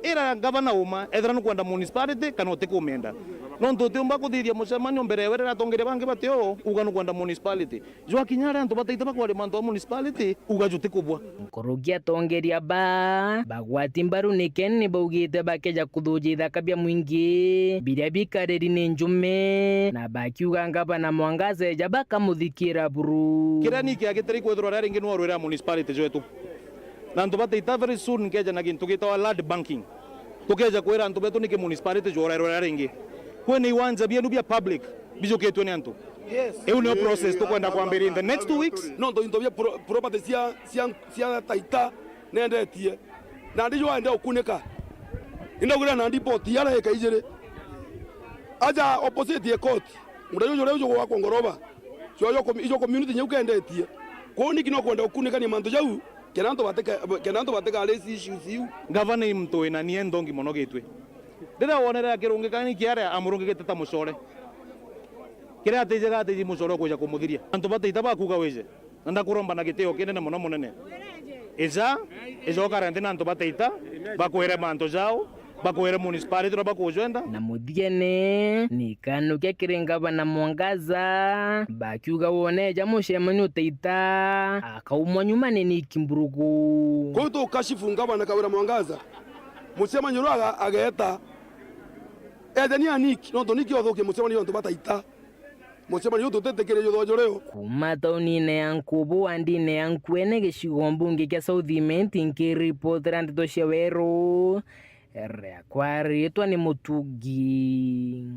era governor uma ethera no kwenda municipality kana utikumenda no ntuti umba kuthiria mucemanio mbere werera tongere bange batio uga no kwenda municipality jwa kinyara ntu bataita bakwale manto municipality uga juti kubwa nkurugia tongeria bagwati mbaru nikeni baugite bakeja kuthuji ithaka bia mwingi biria bikareri ni njume na bakiuga ngaba na mwangaze jabaka muthikira buru kira niki agiteri kwethura rari ngi no rwera municipality jwetu na ntu bataita very soon nkeja na gintu gitawa land banking tukeja kwera ntu betu niki municipality jora rari ngi kwene iwanza bia nubia public bijoketwe ni antu yes no process to kwenda kwambiri in the next 2 weeks no ndo bia property cia Taita nendetie na ndijo ende okuneka indogura na ndipoti yala ekaijere aja opposite ye court mudajo leo jo kwa ngoroba ijo community nyukendetie ko niki no kwenda okuneka ni manto jau kenanto bateka lesi issues yu governor imto ina ni endongi monogetwe ndira wonera kirungi kani kiara amurungi geteta mucore kira atejega ateji mucore kuja kumuthiria antu bataita bakuga weje nanda kuromba na giteo kinene muno munene izo karantena antu bataita bakwere manto jao bakwere municipality ro bakujwenda na muthiene ni kanu kya kirenga na mwangaza bakiuga woneja mucemanio Taita akaumwa nyuma ni kimburugu ko to kashifu ngabana kawira mwangaza mucemanio raga ageta edenia Nick no to Nick othoke mucemanio ndo Bataita mucemanio tutetekere yo dojoreo kuma taunine yankubu andine yankwene gicigo mbunge kya Southiment nkiripotera Nteto cia Weru reakwari etwa ni mutugi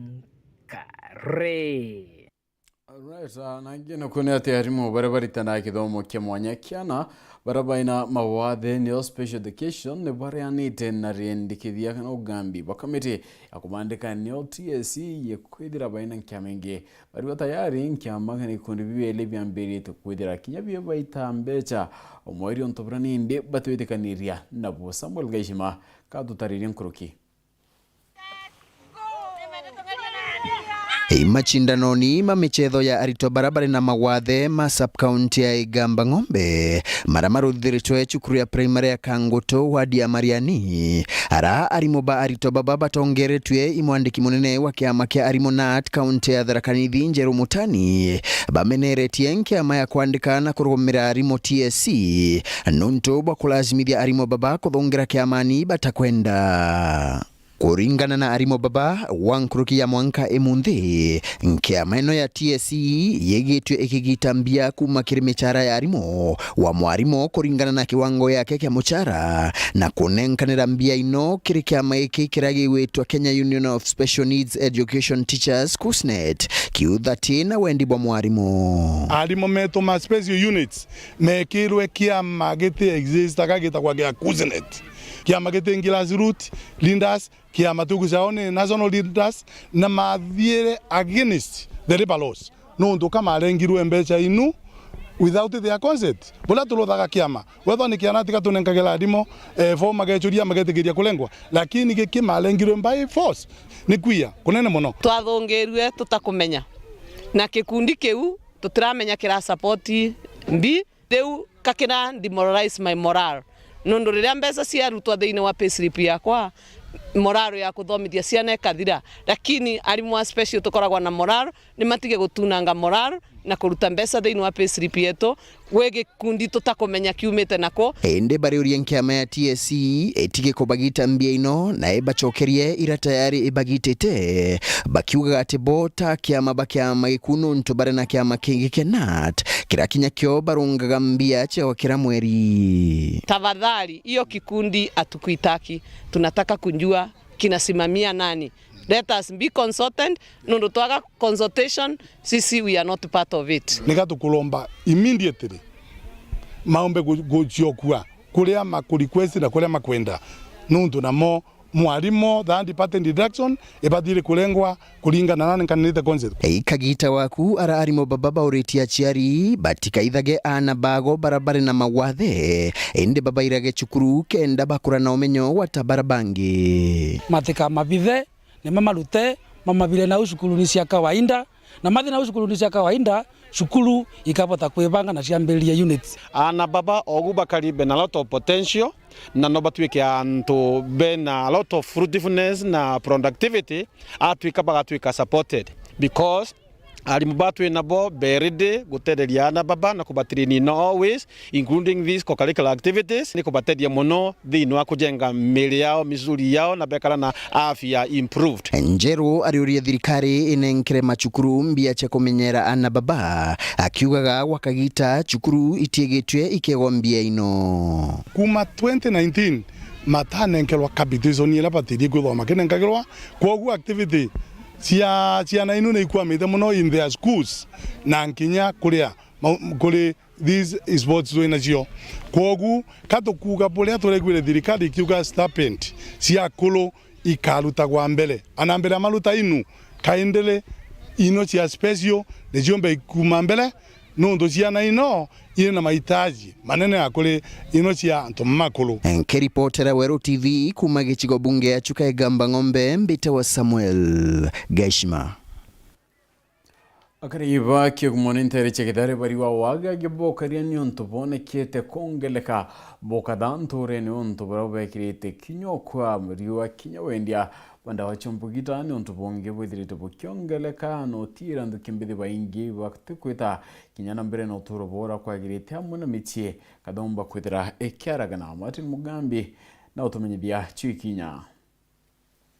kare. Alright, na ngino kune ati harimu barabaritana kithomo kya mwanya kiana barabaina mawathe ni special education ne barianite na riendikithia kana ugambi bakamiti akumandika ni TSC yekwithira baina nkyamenge bari tayari nkyama ni kundi bibele byambere tukwithira kinya bye baita mbecha omweri ontobrani inde batwetekaniria nabo Samuel Gaishima kadutariri nkuruki machindanoni ma michetho ya arito barabara na mawathe ma sub-county ya Igamba Ng'ombe mara maruthiritwe cukuru ya primary ya Kangoto wadi ya Mariani ara arimo ba arito baba batongeretwe imwandiki munene wa kiama kia arimo nat county ya Tharakanithi Njeru Mutani bameneretie nkiama ya kuandika na kurumira arimo TSC nuntu bakulazimithia arimo baba kuthongira kiamani batakwenda kuringana na arimo baba wankuruki ya mwanka emunthi nkiama ino ya TSC yegitwe ikigitambia kuma kirimechara ya arimo wa mwarimo kuringana na kiwango yake kia muchara na kunenkanira mbia ino kiri kiama iki kiragiwitwa Kenya Union of Special Needs Education Teachers KUSNET kiuthati na wendi bwa mwarimo arimo meto ma special units mekirwe kiama giti exist akagita kwa kia KUSNET kiama giti ngilazirut lindas kiama tukusaone national leaders na mathiere against the labor laws no ndo kama arengirwe mbecha inu without their consent bola tulothaga kiama wetho ni kiana tika tunenkagela adimo forma gechuria magetigiria kulengwa lakini gikima arengirwe by force ni kuia kunene muno twathongerwe tutakumenya na kikundi kiu tutiramenya kira support mbi deu kakira demoralize my moral nondo riria mbeca cia rutwa thiini wa payslip yakwa moraro ya kuthomithia ciana ekathira lakini arimu wa special tukoragwa na moraro ni matige gutunanga moraro na kuruta mbeca thiini wa payslip yetu we gikundi tutakumenya kiumite nako. Ende bariuria nkiama ya TSC etige kubagita mbia ino na ebacokerie ira tayari ibagitete bakiuga ati bota kiama bakiama gikuno ntubare na kiama kingi kenat kirakinya kyo barungaga mbia chao kira mweri. Tafadhali hiyo kikundi atukuitaki, tunataka kunjua kinasimamia nani. Let us be consultant, nundu twaga consultation, sisi we are not part of it. Nigatukulomba immediately maombe guciokua kuria makurequest na kuria makwenda nundu namo mwarimo that department deduction ibadire kulengwa kulingana na nkanite concept. Kagita waku ara arimo baba uretia chiari batika ithage ana bago barabara na mawathe ende baba irage chukuru kenda bakura na umenyo watabarabangi matika mabithe ni mamarute mamabile na ushukuru ni cia kawaida na mathi na ushukuru ni cia kawaida shukuru ikapata kwebanga na ciambelia units ana baba oguba karibe na lot of potential na no batwike anto ben a lot of fruitfulness na productivity atwika supported because ali mubatwe nabo beride gutereria na baba na kubatrini no always including these co-curricular activities ni kubatedia muno thini wa kujenga mili yao mizuri yao na bekala na afya improved. Njero ariuria thirikari inenkere machukuru mbia cha kumenyera ana baba akiugaga wakagita chukuru itiegetwe ikegwa mbia ino kuma 2019 matanenkelwa capitizoni la batiri guthoma kinenkagelwa kogu activity ciana inu neikwamite muno in their schools na nkinya kuri these sports wina cio kogu katukuga buria turegwire thirikari kiuga stipend cia kulu ikarutagwa mbere anambere maruta inu kaendele ino cia special ne jombe kuma mbere nundu ciana ino ina mahitaji manene akuri ino cia ntumakulu. Nkiripotera Weru TV kuma gichigo bunge ya chuka Igamba Ng'ombe mbite wa Samuel Gashima. Akariba kigumone ntere chekidare bari wa waga gebokaria ni ontobone kiete kongeleka bokadanture ni ontobara kirete kinyokwa muriwa kinyawendia banda wachompugita ni ontobonge bwithirite bokyongeleka no tira ndukimbide baingi wakati kwita kinyana mbere no turobora kwa girete amuna mitie kadomba kwitira ekyaragana Martin Mugambi na utumenyithia chikinya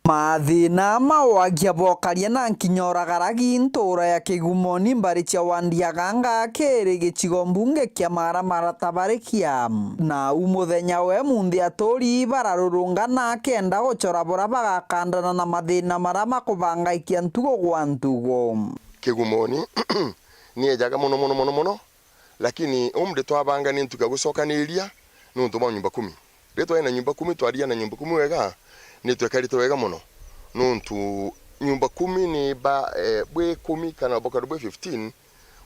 mathina mawagia bokaria na nkinyoragaragi ntura ya kigumoni mbari cia wandiaganga kiri gicigo mbunge kia maramara tabarikia na umuthenya we munthi atori bararurungana kenda gucora bora bagakandana na mathina marama kubangaikia ntugo gwa ntugo kigumoni ni ejaga muno lakini umde twabanga ni ntuga gucokaniria nuntu ba nyumba 10 reto ina nyumba 10 twaria na nyumba 10 wega ni twekarito wega muno nuntu nyumba 10 ni ba bwe 10 kana boka bwe 15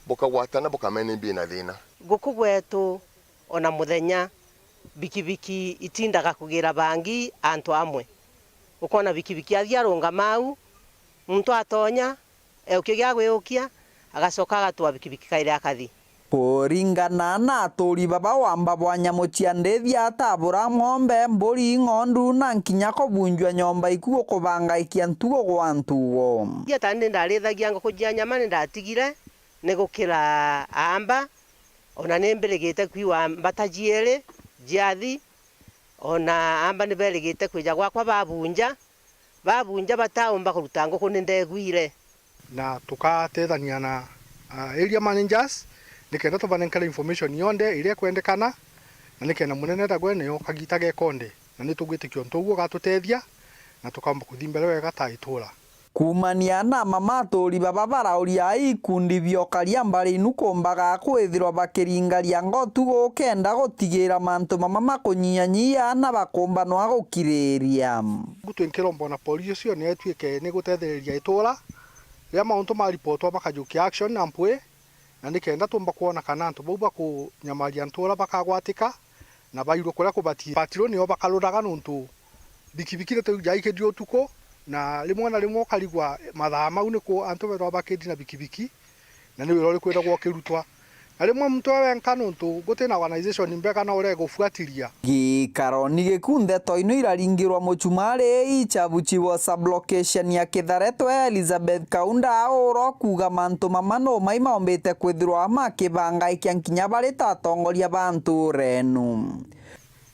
boka watana boka mene bina thina guku gwetu ona muthenya bikibiki itindaga kugira bangi antu amwe ukona bikibiki athiarunga mau muntu atonya ukigya gwiukia agacoka agatwa bikibiki kaire akathi kuringana na aturi baba wamba bwa nyamo cia ndethia atabura ng'ombe mburi ng'ondu na nkinya kubunjwa nyomba ikuo kubangaikia ntugo gwa ntugo ya tande ndarithagia ngoko cia nyama ni ndatigire ni gukira amba ona nemberegete kwiwa mbatajiere jiathi ona amba ni beregete kwija gwakwa babunja bataumba kuruta ngoko ni ndegwire na tukatethania na area managers nikenda tubanenkala information yonde iria kwendekana na nikenda munene dagwe ne kagita gekonde na nitugwitikio ntugo gatutethia na tukamba kuthimbele wega ta itura kumania na mamaturi baba barauria ikundi biokaria mbari nukombaga kwithirwa bakiringaria ngotu gukenda gutigira mantu mama makunyanyia na bakomba no agukiriria gutwenkirombo na polisi cio ne twike ni gutethereria itura ya mauntu ma report bakajukia action ampwe na nikenda tumba kuona kana antu bauba kunyamaria ntura bakagwatika na bairwo kuria kubati patiro ni obakaruraga nuntu bikibikire tu jaikedio utuko na limwe na limwe karigwa mathaa mau ni ku antu betwa bakindi na bikibiki na ni wiro ri kwenda gwokirutwa alimwe mtu awenka nuntu gutina organization mbeka na ure gufuatilia gikaro ni giku Nteto-ino iraringirwa muchumari ichabuchiwa sublocation ya Kitharetwe Elizabeth Kaunda oro kuga mantu mamano maima ombete kwithirwa makibanga ikia nkinya bari tatongoria bantu renu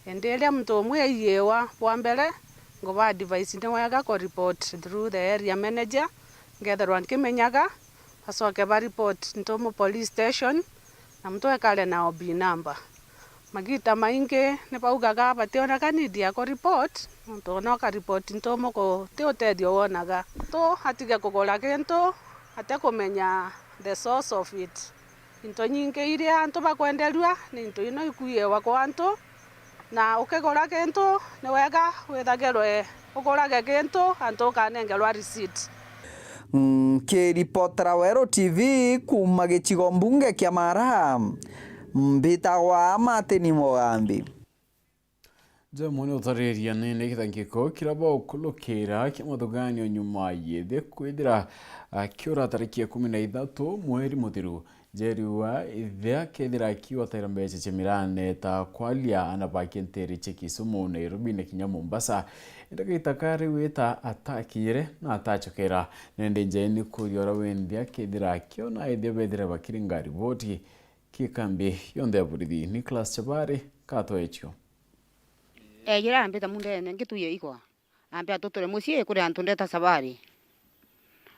endelea mtu umwe yewa kwa mbele ngoba advice ndi wega ko report through the area manager ngetherwa nkimenyaga asoke ba report ntomo police station na mtu ekale na OB number magita mainge ne paugaga bationa kanidia ko report mtu no ka report ntomo ko te otedio wonaga to hatige kugora gento ate kumenya the source of it into nyinge ile anto bakwendelwa ni into ino ikuyewa kwa anto na ukegora gento ne wega wethagerwe ugorage gento anto kanengerwa receipt. Kiripotera Weru TV kuma gĩcigo mbunge kĩa Mara mbitagwa Matini Mugambi jamoni utariria nene githangiko kiraba ukulukira kimuthuganio nyuma yethe kwithira kiura tariki 13 mweri muthiru Jeriwa ithea kethira akiwa taira mbeca chemirane ta kwalia anabaki nteri chekisumu Nairobi na kinya Mombasa ndagaitakari wita atakire na atachokera nende njeni kuriora wendia kethira akiona ithea bethira bakiringa riboti kikambi yonde burithi Nicholas Chabari kato echo gira ambeta mundene ngituye ikwa ambia totore musie kuri antu ndeta sabari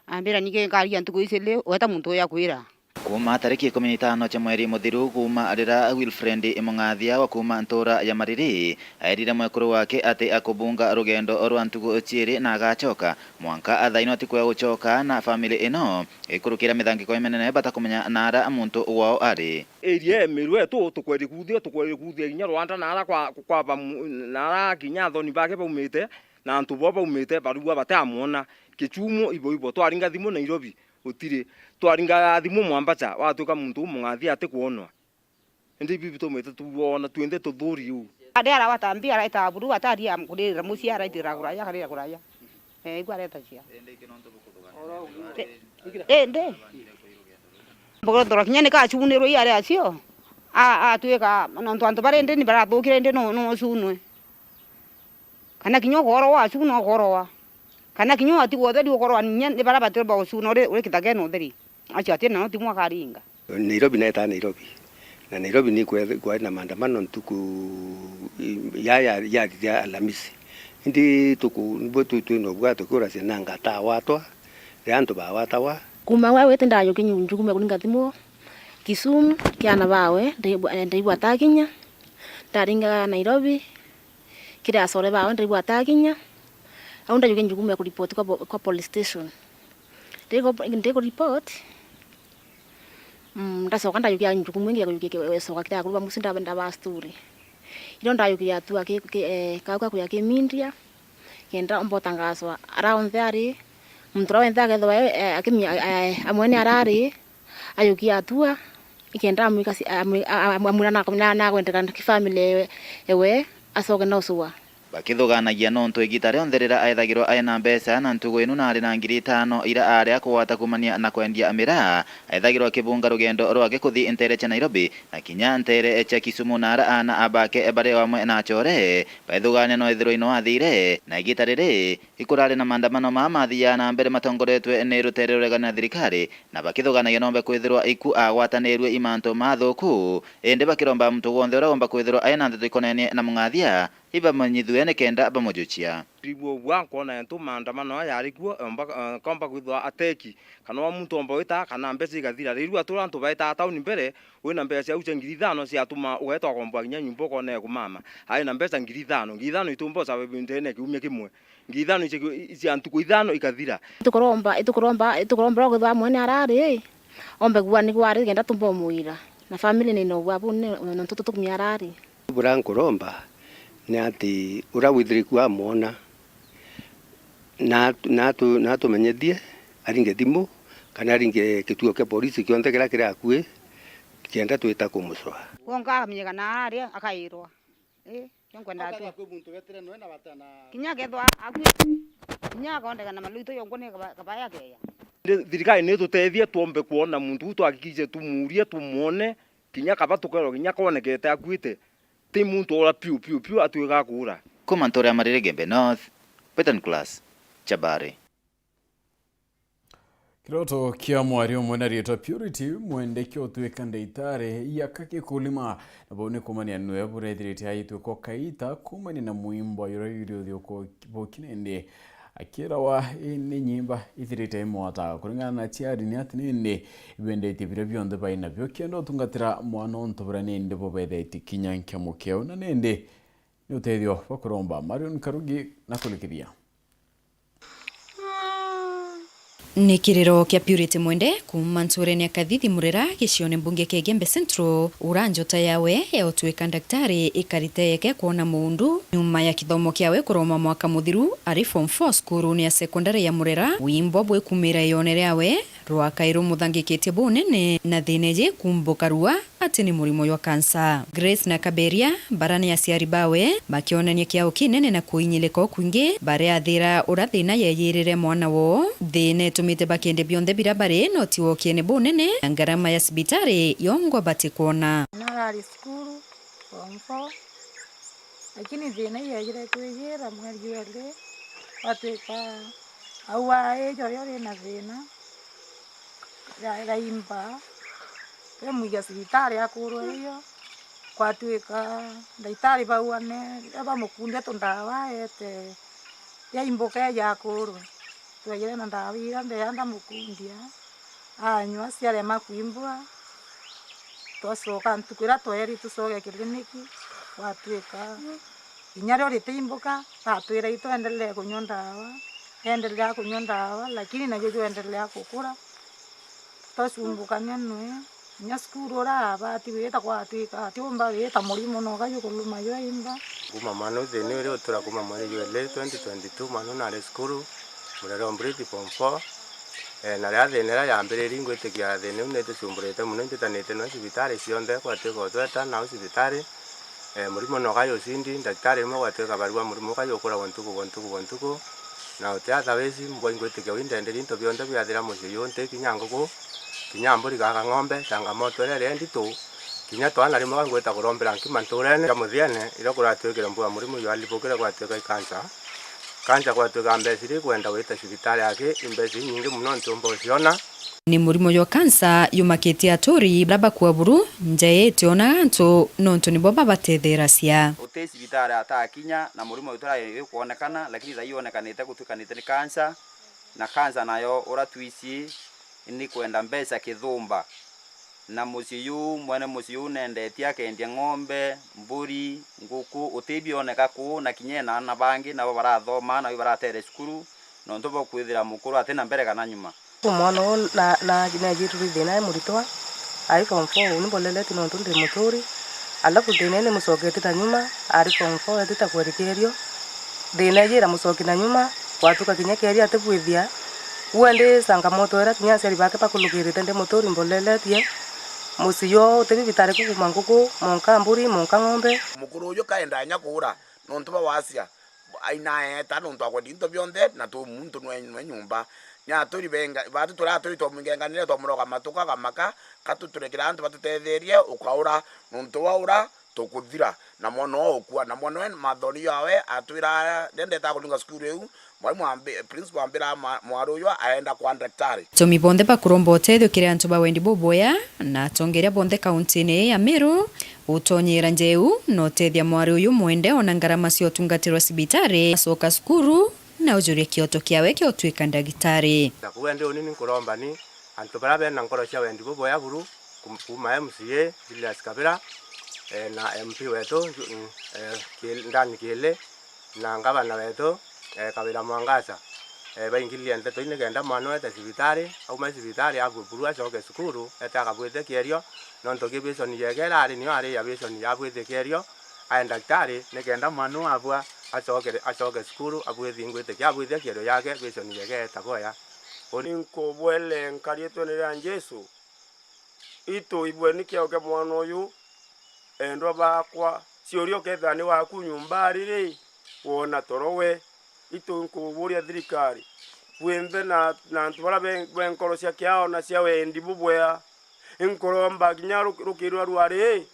ambira nige ngari antu kuisele weta muntu ya kwira kuma tariki 15 cha mweri muthiru kuma arira Wilfriend Mungathia wa kuma ntora ya Mariri airira mwekuru wake ati akubunga rugendo orwa ntugu chiri na agachoka mwanka athaino ati kwa guchoka na family ino ikurukira mithangiko imenene batakumenya nara muntu wao ari erie mirwe tukweri kuthia ginya Rwanda nara kwa nara ginya thoni bake baumite na antu bo baumite barugwa batamuona kichumo ibo twaringa thimu Nairobi utire twaringa thimu Mwambacha watuka muntu Mungathia ati kuonwa ndi bibi tumete tuona twende tuthuri u adera watambia raita buru atari amkurira musi araitira kuraya karira kuraya igwareta cia ende bogondora kinyane ka chunero yare acio tuika nonto anto barende ni barathukire ndi no sunwe kana kinyo goro wa suno goro wa kana kinyo ati gotheri goro nya ni barabatira ba suno uri kitageno theri acio ati no ti mwakaringa Nairobi na ta Nairobi na Nairobi ni kwa na maandamano ntuku ya Alhamisi ndi tuku mbotu twino bwato kura sinanga ta watwa yanto ba watawa kuma wewe tendayo kinyunju kuma kulinga thimo Kisumu kiana bawe ndaibwa takinya ndaringa Nairobi kira sore bawe ndaibwa takinya aunda yuke njukume ku report kwa police station ndiko report ndasoka ndayukia njukume ngia yuke soka kira kuruba musinda benda ba story ilo ndayukia tu kauka kuya kimindia kenda ombotangaswa around there mtoro wenda getho amwene arari ayukia atua ikenda amwikasi amwira na kwendeka kifamily ewe asoke no suwa bakithuganagia nonto igitare ontherera aethagirwo aena mbeca na ntugu inu na ari na 5,000 ira ari akwata kumania na kwendia amira aethagirwo kibunga rugendo rwake kuthi Ntere cha Nairobi na kinya Ntere cha Kisumu na ara ana abake bare wamwe na chore baithugania no ithiro ino athire na igitare ri ikurare na maandamano ma mathia na mbere matongoretwe ni rutere ruregana thirikari na bakithuganagia nombe kwithirwa iku agwatanirwe imanto mathuku ende bakiromba mtu wonde ora omba kwithirwa aena Nteto ikonenie na Mungathia iba manyithu ene kenda bamojuchia ribo bwa kona ento maandamano yari kuo komba kwithwa ateki kana wa muntu omba wita kana mbesi gathira riru atura antu baita tauni mbere wina mbesi au 5,000 cia atuma ugetwa komba ginya nyumba kona ku mama hai na mbesa 5,000 itumbo sabe bindene kiumye kimwe 5,000 cia antu ku 5 ikathira itukuromba gwithwa mwene arari ombe gwa ni gwari genda tumbo muira na family ni no gwa bune no Nteto tukumya arari burankuromba ni ati ura withiriku wa mona na tumenyethie aringe thimu kana aringe kituo kia polisi kionte kira kira akue kienda twita kumuswa wonga amenyeka na ari akairwa yonkwenda atu kinya gethwa akue kinya kaondeka na maluito yonkone kabaya keya thirikari ni tutethie tuombe kuona muntu tuhakikishe tumurie tumuone kinya kabatukero kinya konekete akuite ti muntu ora piu atuiga kura Kumantoria Marire Gembe North, Petan Class, Chabari. Kiroto kia mwario mwena rieto Purity mwendeki otuweka ndeitare yakake kulima na baune kumani ya nuwe bure dhiriti haitu kwa kaita kumani na muimbo yoro yuri kwa kinende akira wa ene nyimba ithirite mwata kuringana na chiari ni ati nende ibende itibire bionde baina bio kendo tungatira mwana ontobura nende bobede iti kinyankia mukeo na nende ni utedio wakuromba Marion Karugi na kulikiria. Ni kiriro kia Purity Mwende kuma ntureni ya Kathithi Murera gicione mbunge kia Gembe Central uranjota yawe ya otuweka daktari ikarite yake kuona muundu nyuma ya kithomo kiawe kuroma mwaka muthiru ari form 4 skuru ya secondary ya Murera wimbo bwe kumira yonere yawe rwa kairu muthangikitie bunene na thineje kumbuka rua ati ni murimo wa kansa. Grace na Kaberia barani ya ciari bawe makionania kiao kinene na kuinyileka kwingi bare athira urathina yeyirire mwana wo thine tumite bakende bionde birabare no tiwo kiene bunene na ngarama ya sibitari yongo bati kuona narari skuru form 4 lakini thina yeyire kwiyira mweri wele watwika awa ejo yori na thina raimba muiga sibitari akurwo iyo kwatwika ndaitari bauane bamukunde tundawa ete yaimboka yakurwo twegere na ndawira ndeyanda mukundia anywa ciare makuimbwa twacoka ntukwira tweri tucoke kiliniki watwika inyaro ritimbuka tatwira ituendelee kunywa ndawa endelea kunywa ndawa lakini nayo tuendelea kukura twacumbukania nwe nya skuru ora ati wita kwatwika ati umba wita murimo no gayo kuluma yo imba kuma mano thini uri utura kuma mweri wele 2022 mano nari skuru Murera ombriti form 4 na ria thinera yambiriri ngwitikia thini unete cumburite muno njitanite no cibitari cionde kwatwika otweta na cibitari murimo no gayo cindi daktari mo gwatwika barua murimo gayo ukura gontuku na utiatha wezi mbwa ngwitikia windenderi into bionde biathira mucio yonte kinyangugu kinyamburi gaga ng'ombe changamoto ria nditu kinya twana rimwe ngweta kurombera nkimanturene kamuthiene ira kuratwikira mbwa murimo yo alipokira gwatwika kanca kwatwika mbeciri kwenda wita cibitari yake imbeci nyingi muno ntumbo ciona ni murimo yo kansa yumakitie aturi braba kwaburu njaye tiona antu nontu ni boba batethera cia uti cibitari atakinya na murimo utara kuonekana lakini thai onekanite gutwikanite ni kansa na kansa nayo uratwisi ni kwenda mbeca kithumba na musiyu mwene musiyu nendetia kendia ng'ombe mburi nguku utibioneka ku na kinyena na bangi na barathoma na baratere skuru no ntobo kwithira mukuru atena mbere kana nyuma umwana na jitu thina muritwa ai form 4 unimbolele tino tunde muturi alafu thina ni musogete ta nyuma ari form 4 etita kwerekerio thina jira musoki na nyuma kwatuka kinyekeria atebwithia uende sangamoto era kinya seri bake pakulugirite nde muturi mbolele tie musiyo tebi bitare kuguma nguku monka mburi monka ng'ombe mukuru uyo kaenda nya kura nontu ba wasia aina eta nontu akwedi into bionde na tu muntu nwe nyumba nya turi benga batu tura turi to mungenganire to muroga matuka gamaka katuturekira antu batutetherie ukaura nontu waura tukuthira na mwana okua na mwana mathori yawe atwira ndende ta kulinga skuru eu mwalimu ambe principal ambira mwaro yo aenda kwa daktari tomi bonde bakuromba uteithio kire antu bawendi boboya na tongeria bonde kaunti-ini ya Meru utonyera njeu no uteithia mwari uyu mwende ona ngarama cio tungatirwa cibitari acoka skuru na ujurie kioto kiawe kia utwika ndagitari takuwende unini nkuromba ni antu bara bena nkoro cia wendi boboya buru kuma MCA Julius Kabira na MP wetu ndani kile na ngabana wetu Kabira Mwangaza baingilia Nteto ine genda mwana wete cibitari au ma cibitari abuburu acoke cukuru etaka bwite kierio nonto kibisoni yegera ari niyo ari ya bisoni ya bwite kierio aenda daktari ne genda mwana abwa acoke cukuru abwite ngwite kya bwite kierio yake bisoni yegera tagoya oninko bwele nkarieto ne ya Jesu ito ibweni kya ke mwana uyu endo bakwa ciorio kethani wa kunyumbari ri wona torowe ito nkuburia thirikari bwembe na ntwara benkoro cia kiao na cia wendi bubwea inkoromba kinya rukirwa rwari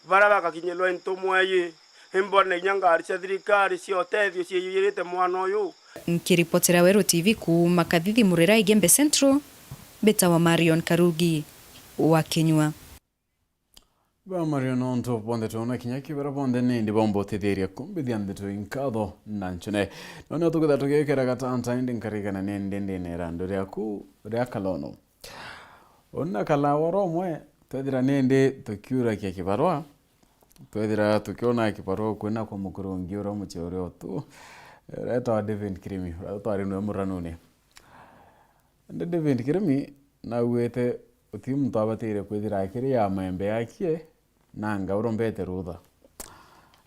baraba kakinyelwa intomweyi imbone nyangari cia thirikari cio tethio ciiyirite mwana uyu. Nkiripotera Weru TV kuma Kathithi Murera Igembe Central, beta wa Marion Karugi wa Kenywa. Ba Marion onto bonde tona kinya kibera bonde nindi bombo tetheria kumbithia ndeto inkatho nanchune. None tukutha tukekera gatanta indi nkarigana nende nera ndore aku ria kalono. Onna kala waromwe twethira nende tukiura kia kibarwa. Twethira tukiona kibarwa kwena kwa mukurungi ura mucheore otu. Reta David Kirimi, twari no muranune. Ande David Kirimi na wete utimu tabatire kwithira kiri ya maembe yakie nanga urombete rutha.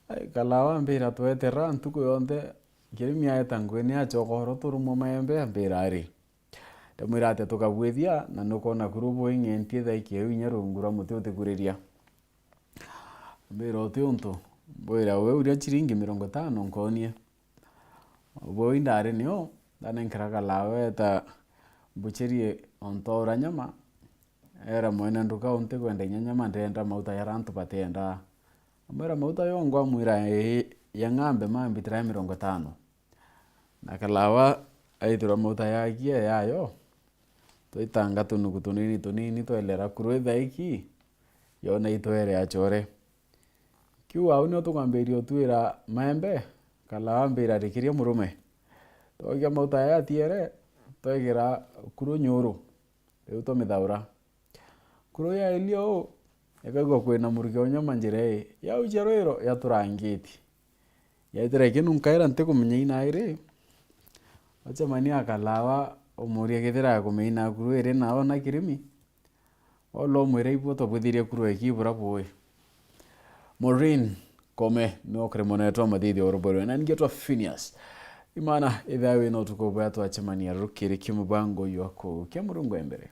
Ai kalawa mbira twetera ntuko yonde Kirimi ayetangwe achokoro turumo maembe mbira ari. Tamwira ate tukabwithia na nukona kurubo ingentie thaikie winyarungura muti utikuriria. Mbira otionto boira we uria chiringi 50 nkonie. Boi ndare nio dana nkiraga lawe ta bucherie ontora nyama era mwena nduka unte kwenda nyama ndenda mauta ya rantu patenda amera mauta yongwa mwira ya ngambe mambi 50 na kalawa aithura mauta ya kia yayo toitanga tunuku tunini toelera kuruetha iki yona itwere achore kiu au no tukamberio twira maembe kala mbira rikiria murume togia mauta ya tiere togira kuru nyuru riu tomithaura kuru ya ilio ekagwa kwena murige onyama njire ya ujerero ya turangiti ya itire kinu nkaira nte kumenya ina ire acha mani akalawa omuria githira kumeina kuru ire na ona Kirimi olo mwire ipo to buthirie kuru ekibura boy Maureen Kome no kremoneto madithi oroboro na ngetwa PHINEAS Imana ithawe no tukobwa twachemania rukiri kimubango yako kya murungu embere.